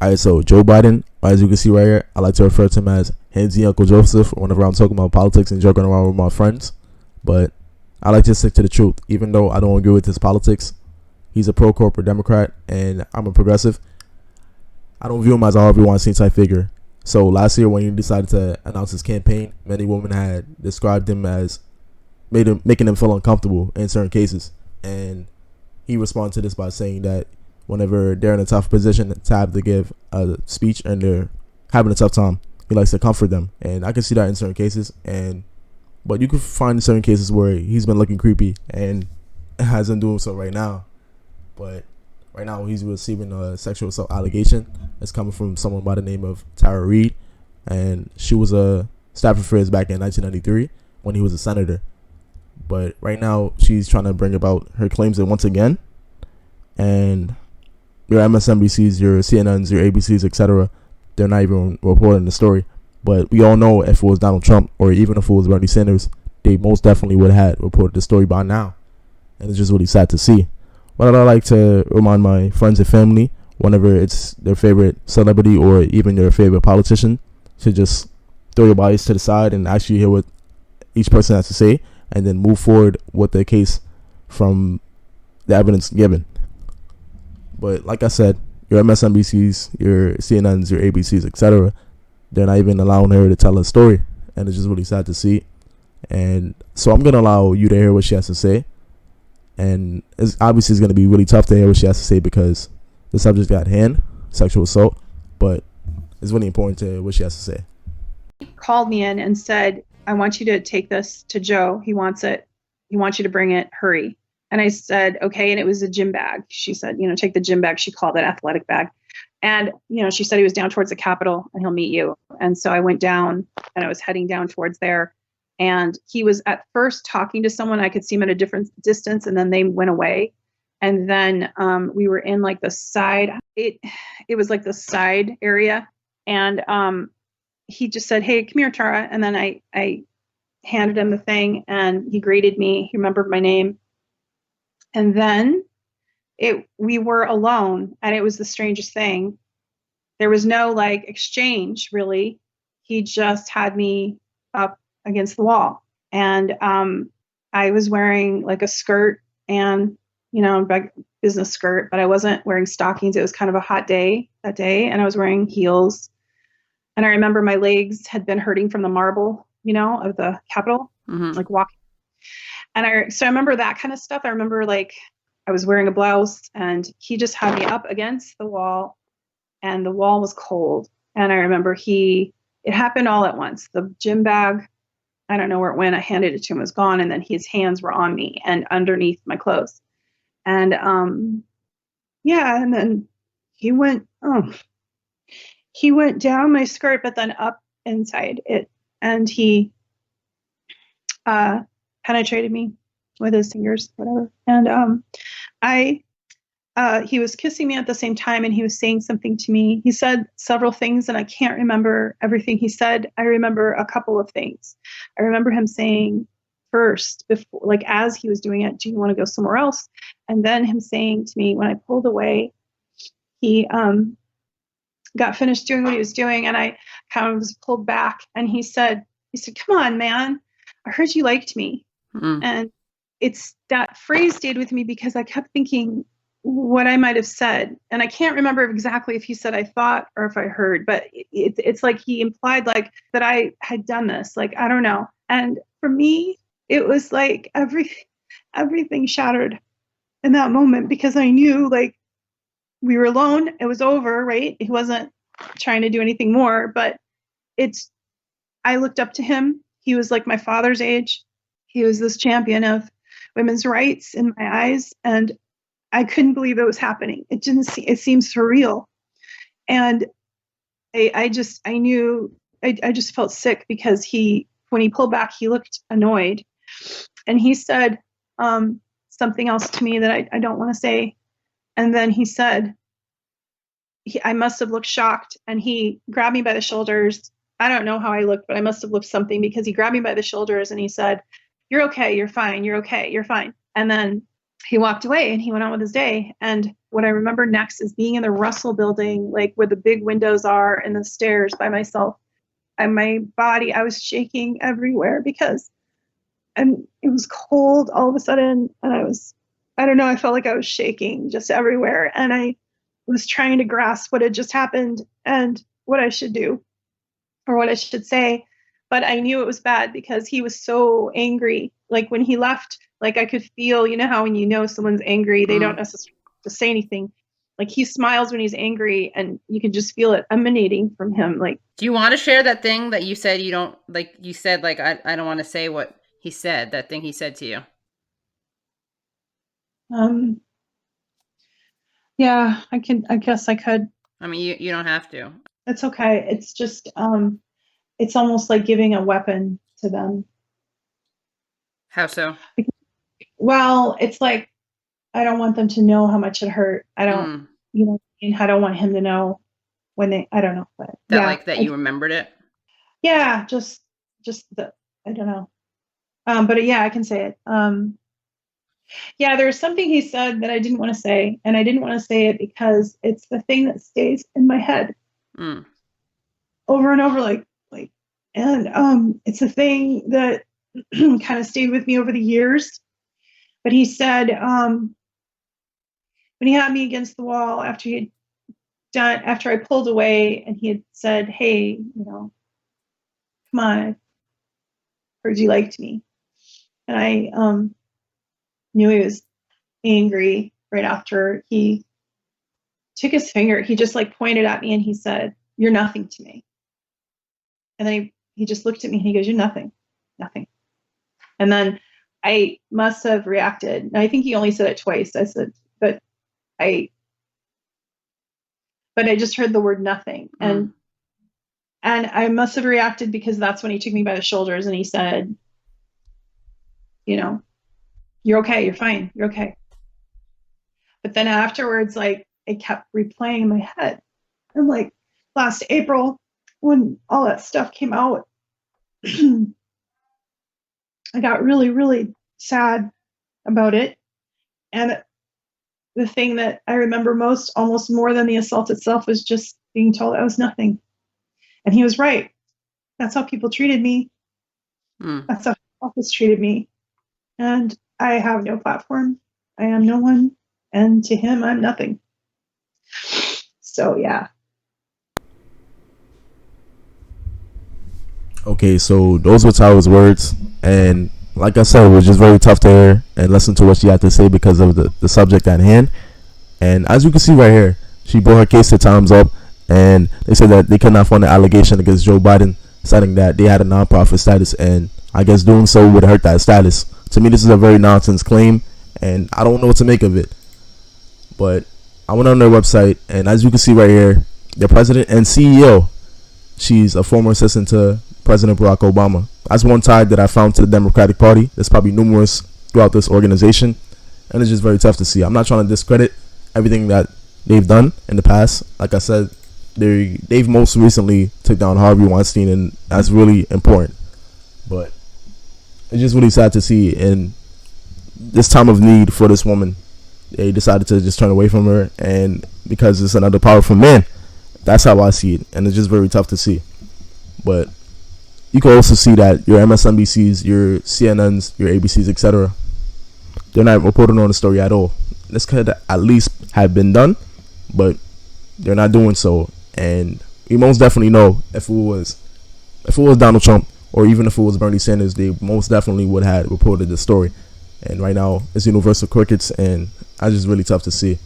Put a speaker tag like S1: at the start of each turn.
S1: Alright, so Joe Biden, as you can see right here, I like to refer to him as Handsy Uncle Joseph whenever I'm talking about politics and joking around with my friends. But I like to stick to the truth, even though I don't agree with his politics. He's a pro-corporate Democrat, and I'm a progressive. I don't view him as a Harvey Weinstein type figure. So last year, when he decided to announce his campaign, many women had described him as making him feel uncomfortable in certain cases. And he responded to this by saying that whenever they're in a tough position to have to give a speech and they're having a tough time, he likes to comfort them. And I can see that in certain cases. But you can find certain cases where he's been looking creepy and hasn't doing so right now. But right now he's receiving a sexual assault allegation that's coming from someone by the name of Tara Reid. And she was a staffer for his back in 1993 when he was a senator. But right now she's trying to bring about her claims once again. And your MSNBCs, your CNNs, your ABCs, etc., they're not even reporting the story. But we all know if it was Donald Trump or even if it was Bernie Sanders, they most definitely would have had reported the story by now. And it's just really sad to see. But I like to remind my friends and family, whenever it's their favorite celebrity or even their favorite politician, to just throw your bias to the side and actually hear what each person has to say and then move forward with the case from the evidence given. But like I said, your MSNBCs, your CNNs, your ABCs, etc., they're not even allowing her to tell her story. And it's just really sad to see. And so I'm going to allow you to hear what she has to say. And it's obviously going to be really tough to hear what she has to say because the subject at hand, sexual assault. But it's really important to hear what she has to say.
S2: He called me in and said, I want you to take this to Joe. He wants it. He wants you to bring it. Hurry. And I said, okay. And it was a gym bag. She said, take the gym bag. She called it athletic bag. And, she said he was down towards the Capitol and he'll meet you. And so I went down and I was heading down towards there. And he was at first talking to someone. I could see him at a different distance, and then they went away. And then we were in like the side. It was like the side area. And he just said, hey, come here, Tara. And then I handed him the thing and he greeted me. He remembered my name. And then we were alone, and it was the strangest thing. There was no like exchange really. He just had me up against the wall, and I was wearing like a skirt and business skirt, but I wasn't wearing stockings. It was kind of a hot day that day, and I was wearing heels. And I remember my legs had been hurting from the marble, of the Capitol, like walking. And so I remember that kind of stuff. I remember like I was wearing a blouse, and he just had me up against the wall, and the wall was cold. And I remember it happened all at once. The gym bag, I don't know where it went. I handed it to him, it was gone. And then his hands were on me and underneath my clothes. And and then he went down my skirt, but then up inside it. And he penetrated me with his fingers, whatever. And he was kissing me at the same time, and he was saying something to me. He said several things, and I can't remember everything he said. I remember a couple of things. I remember him saying first, before, like as he was doing it, do you want to go somewhere else? And then him saying to me, when I pulled away, he got finished doing what he was doing, and I kind of was pulled back, and he said, come on, man, I heard you liked me. And it's that phrase stayed with me because I kept thinking what I might have said. And I can't remember exactly if he said I thought or if I heard, but it's like he implied like that I had done this. Like, I don't know. And for me, it was like everything shattered in that moment, because I knew like we were alone. It was over, right? He wasn't trying to do anything more, but I looked up to him. He was like my father's age. He was this champion of women's rights in my eyes. And I couldn't believe it was happening. It seemed surreal. And I just felt sick because when he pulled back, he looked annoyed, and he said something else to me that I don't want to say. And then he said, I must have looked shocked, and he grabbed me by the shoulders. I don't know how I looked, but I must have looked something, because he grabbed me by the shoulders and he said, you're okay. You're fine. You're okay. You're fine. And then he walked away and he went on with his day. And what I remember next is being in the Russell building, like where the big windows are and the stairs by myself. And my body, I was shaking everywhere because and it was cold all of a sudden. And I don't know, I felt like I was shaking just everywhere. And I was trying to grasp what had just happened and what I should do or what I should say. But I knew it was bad because he was so angry. Like when he left, like I could feel, you know how when you know someone's angry, they don't necessarily have to say anything. Like he smiles when he's angry and you can just feel it emanating from him. Like,
S3: do you want to share that thing that you said you don't like? You said like I don't want to say what he said. That thing he said to you.
S2: Yeah, I guess I could.
S3: I mean, you don't have to.
S2: It's okay. It's just it's almost like giving a weapon to them.
S3: How so?
S2: Well, it's like I don't want them to know how much it hurt. I don't, you know, I don't want him to know when I don't know. But
S3: that yeah, like that you remembered it?
S2: Yeah, just the, I don't know. But yeah, I can say it. Yeah, there was something he said that I didn't want to say, and I didn't want to say it because it's the thing that stays in my head over and over, and it's a thing that kind of stayed with me over the years. But he said, when he had me against the wall after I pulled away, and he had said, "Hey, you know, come on, I heard you liked me," and I knew he was angry right after he took his finger. He just like pointed at me and he said, "You're nothing to me." And then he just looked at me and he goes, "You're nothing, nothing." And then I must have reacted. And I think he only said it twice. I said, but I just heard the word nothing. And I must have reacted because that's when he took me by the shoulders and he said, "You know, you're okay, you're fine, you're okay." But then afterwards, like, it kept replaying in my head. And like last April, when all that stuff came out, I got really, really sad about it. And the thing that I remember most, almost more than the assault itself, was just being told I was nothing. And he was right. That's how people treated me. That's how office treated me. And I have no platform. I am no one. And to him, I'm nothing. So, yeah.
S1: Okay, so those were Tyra's words. And like I said, it was just very tough to hear and listen to what she had to say because of the subject at hand. And as you can see right here, she brought her case to Time's Up. And they said that they could not find an allegation against Joe Biden, citing that they had a nonprofit status. And I guess doing so would hurt that status. To me, this is a very nonsense claim. And I don't know what to make of it. But I went on their website. And as you can see right here, their president and CEO, she's a former assistant to President Barack Obama. That's one tie that I found to the Democratic Party. There's probably numerous throughout this organization. And it's just very tough to see. I'm not trying to discredit everything that they've done in the past. Like I said, they've most recently took down Harvey Weinstein, and that's really important. But it's just really sad to see in this time of need for this woman, they decided to just turn away from her, and because it's another powerful man. That's how I see it, and it's just very tough to see. But you can also see that your MSNBCs, your CNNs, your ABCs, etc., they're not reporting on the story at all. This could at least have been done, but they're not doing so. And we most definitely know if it was Donald Trump, or even if it was Bernie Sanders, they most definitely would have reported the story. And right now, it's universal crickets, and that's just really tough to see.